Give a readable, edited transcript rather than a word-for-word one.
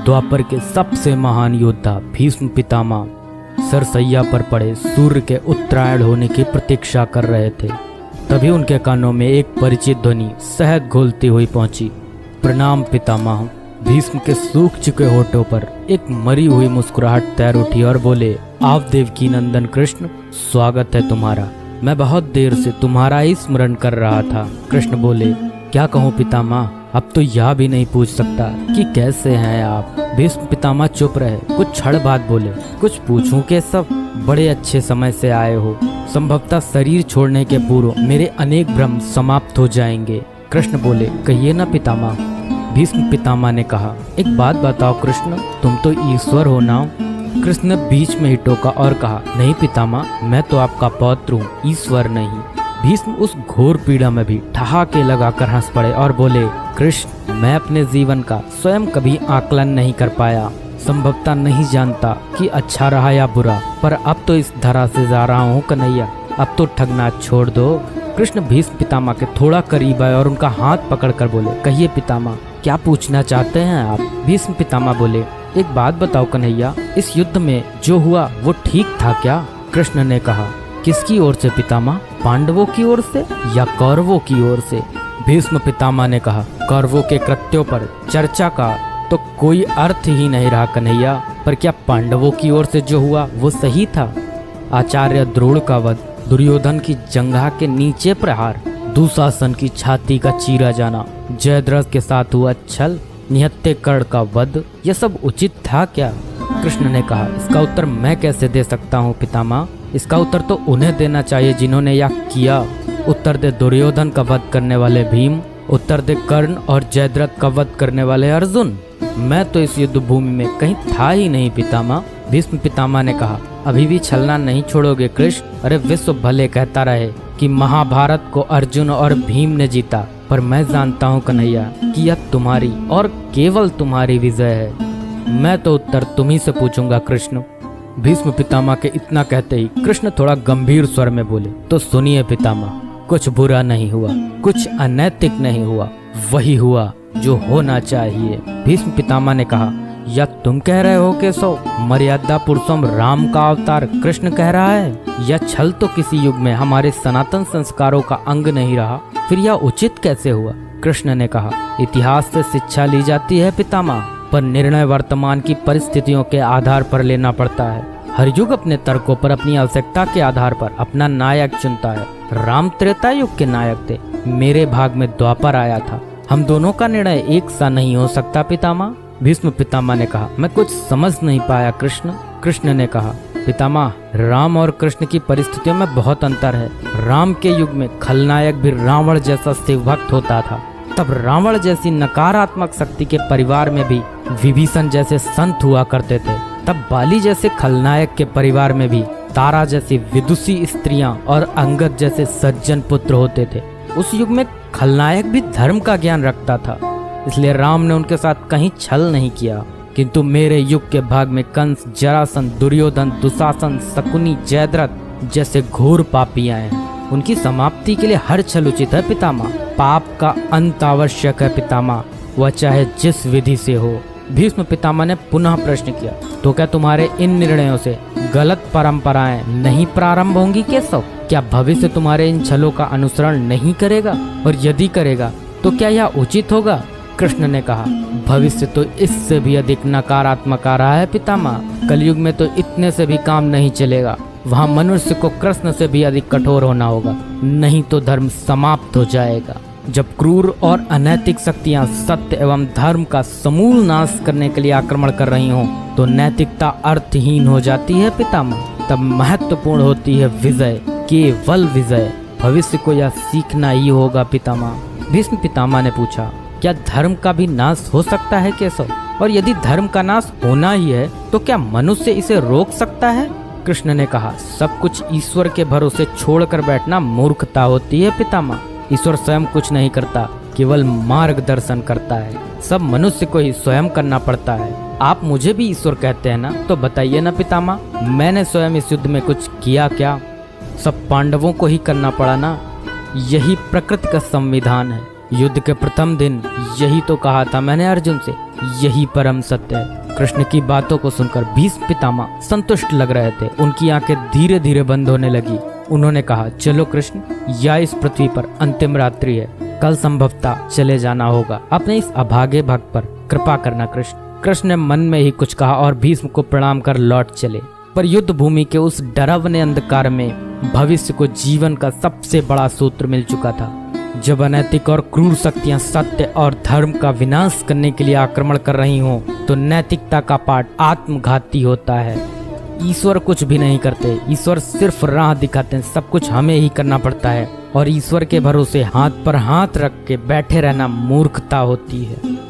द्वापर के सबसे महान योद्धा भीष्म पितामह सरसैया पर पड़े सूर्य के उत्तरायण होने की प्रतीक्षा कर रहे थे। तभी उनके कानों में एक परिचित ध्वनि शहद घोलती हुई पहुंची। प्रणाम पितामह। भीष्म के सूख चुके होठों पर एक मरी हुई मुस्कुराहट तैर उठी और बोले, आप देवकी नंदन कृष्ण, स्वागत है तुम्हारा। मैं बहुत देर से तुम्हारा ही स्मरण कर रहा था। कृष्ण बोले, क्या कहूँ पितामह, अब तो यह भी नहीं पूछ सकता कि कैसे हैं आप। भीष्म पितामह चुप रहे, कुछ क्षण बाद बोले, कुछ पूछूं के सब, बड़े अच्छे समय से आए हो। संभवतः शरीर छोड़ने के पूर्व मेरे अनेक भ्रम समाप्त हो जाएंगे। कृष्ण बोले, कहिए ना पितामह। भीष्म पितामह ने कहा, एक बात बताओ कृष्ण, तुम तो ईश्वर हो ना। कृष्ण ने बीच में ही टोका और कहा, नहीं पितामह, मैं तो आपका पौत्र हूँ, ईश्वर नहीं। भीष्म उस घोर पीड़ा में भी ठहाके लगाकर हंस पड़े और बोले, कृष्ण, मैं अपने जीवन का स्वयं कभी आकलन नहीं कर पाया। संभवतः नहीं जानता कि अच्छा रहा या बुरा, पर अब तो इस धरा से जा रहा हूँ कन्हैया, अब तो ठगना छोड़ दो। कृष्ण भीष्म पितामह के थोड़ा करीब आए और उनका हाथ पकड़कर बोले, कहिए पितामह, क्या पूछना चाहते हैं आप। भीष्म पितामह बोले, एक बात बताओ कन्हैया, इस युद्ध में जो हुआ वो ठीक था क्या। कृष्ण ने कहा, किसकी ओर से पितामह, पांडवों की ओर से या कौरवों की ओर से। भीष्म पितामह ने कहा, कौरवों के कृत्यों पर चर्चा का तो कोई अर्थ ही नहीं रहा कन्हैया, पर क्या पांडवों की ओर से जो हुआ वो सही था। आचार्य द्रोण का वध, दुर्योधन की जंघा के नीचे प्रहार, दुशासन की छाती का चीरा जाना, जयद्रथ के साथ हुआ छल, निहत्थे कर्ण का वध, यह सब उचित था क्या। कृष्ण ने कहा, इसका उत्तर मैं कैसे दे सकता हूँ पितामह, इसका उत्तर तो उन्हें देना चाहिए जिन्होंने यह किया। उत्तर दे दुर्योधन का वध करने वाले भीम, उत्तर दे कर्ण और जयद्रथ का वध करने वाले अर्जुन। मैं तो इस युद्ध भूमि में कहीं था ही नहीं पितामह। भीष्म पितामह ने कहा, अभी भी छलना नहीं छोड़ोगे कृष्ण। अरे विश्व भले कहता रहे कि महाभारत को अर्जुन और भीम ने जीता, पर मैं जानता हूँ कन्हैया कि यह तुम्हारी और केवल तुम्हारी विजय है। मैं तो उत्तर तुम्ही से पूछूंगा कृष्ण। भीष्म पितामह के इतना कहते ही कृष्ण थोड़ा गंभीर स्वर में बोले, तो सुनिए पितामह, कुछ बुरा नहीं हुआ, कुछ अनैतिक नहीं हुआ, वही हुआ जो होना चाहिए। भीष्म पितामह ने कहा, या तुम कह रहे हो केशव, मर्यादा पुरुषोत्तम राम का अवतार कृष्ण कह रहा है, यह छल तो किसी युग में हमारे सनातन संस्कारों का अंग नहीं रहा, फिर यह उचित कैसे हुआ। कृष्ण ने कहा, इतिहास से शिक्षा ली जाती है पितामह, पर निर्णय वर्तमान की परिस्थितियों के आधार पर लेना पड़ता है। हर युग अपने तर्कों पर, अपनी आवश्यकता के आधार पर अपना नायक चुनता है। राम त्रेता युग के नायक थे, मेरे भाग में द्वापर आया था। हम दोनों का निर्णय एक सा नहीं हो सकता पितामह। भीष्म पितामह ने कहा, मैं कुछ समझ नहीं पाया कृष्ण। कृष्ण ने कहा, पितामह, राम और कृष्ण की परिस्थितियों में बहुत अंतर है। राम के युग में खलनायक भी रावण जैसा शिवभक्त होता था, तब रावण जैसी नकारात्मक शक्ति के परिवार में भी विभीषण जैसे संत हुआ करते थे। तब बाली जैसे खलनायक के परिवार में भी तारा जैसी विदुषी स्त्रियां और अंगद जैसे सज्जन पुत्र होते थे। उस युग में खलनायक भी धर्म का ज्ञान रखता था, इसलिए राम ने उनके साथ कहीं छल नहीं किया। किंतु मेरे युग के भाग में कंस, जरासंध, दुर्योधन, दुशासन, शकुनी, जयद्रथ जैसे घोर पापी आए हैं। उनकी समाप्ति के लिए हर छल उचित है पितामह। पाप का अंत आवश्यक है पितामह, वह चाहे जिस विधि से हो। भीष्म पितामह ने पुनः प्रश्न किया, तो क्या तुम्हारे इन निर्णयों से गलत परंपराएं नहीं प्रारंभ होंगी केशव। क्या भविष्य तुम्हारे इन छलों का अनुसरण नहीं करेगा, और यदि करेगा तो क्या यह उचित होगा। कृष्ण ने कहा, भविष्य तो इससे भी अधिक नकारात्मक आ रहा है पितामह। कलयुग में तो इतने से भी काम नहीं चलेगा, वहाँ मनुष्य को कृष्ण से भी अधिक कठोर होना होगा, नहीं तो धर्म समाप्त हो जाएगा। जब क्रूर और अनैतिक शक्तियाँ सत्य एवं धर्म का समूल नाश करने के लिए आक्रमण कर रही हों, तो नैतिकता अर्थहीन हो जाती है पितामह। तब महत्वपूर्ण होती है विजय, केवल विजय। भविष्य को यह सीखना ही होगा पितामह। भीष्म पितामह ने पूछा, क्या धर्म का भी नाश हो सकता है केशव, और यदि धर्म का नाश होना ही है तो क्या मनुष्य इसे रोक सकता है। कृष्ण ने कहा, सब कुछ ईश्वर के भरोसे छोड़कर बैठना मूर्खता होती है पितामह। ईश्वर स्वयं कुछ नहीं करता, केवल मार्गदर्शन करता है। सब मनुष्य को ही स्वयं करना पड़ता है। आप मुझे भी ईश्वर कहते हैं ना, तो बताइए ना पितामह, मैंने स्वयं इस युद्ध में कुछ किया क्या। सब पांडवों को ही करना पड़ा ना, यही प्रकृति का संविधान है। युद्ध के प्रथम दिन यही तो कहा था मैंने अर्जुन से, यही परम सत्य है। कृष्ण की बातों को सुनकर भीष्म पितामह संतुष्ट लग रहे थे। उनकी आंखें धीरे धीरे बंद होने लगी। उन्होंने कहा, चलो कृष्ण, यह इस पृथ्वी पर अंतिम रात्रि है, कल संभवतः चले जाना होगा। अपने इस अभागे भक्त पर कृपा करना कृष्ण। कृष्ण ने मन में ही कुछ कहा और भीष्म को प्रणाम कर लौट चले। पर युद्ध भूमि के उस डरावने अंधकार में भविष्य को जीवन का सबसे बड़ा सूत्र मिल चुका था। जब अनैतिक और क्रूर शक्तियां सत्य और धर्म का विनाश करने के लिए आक्रमण कर रही हों, तो नैतिकता का पाठ आत्मघाती होता है। ईश्वर कुछ भी नहीं करते, ईश्वर सिर्फ राह दिखाते हैं। सब कुछ हमें ही करना पड़ता है और ईश्वर के भरोसे हाथ पर हाथ रख के बैठे रहना मूर्खता होती है।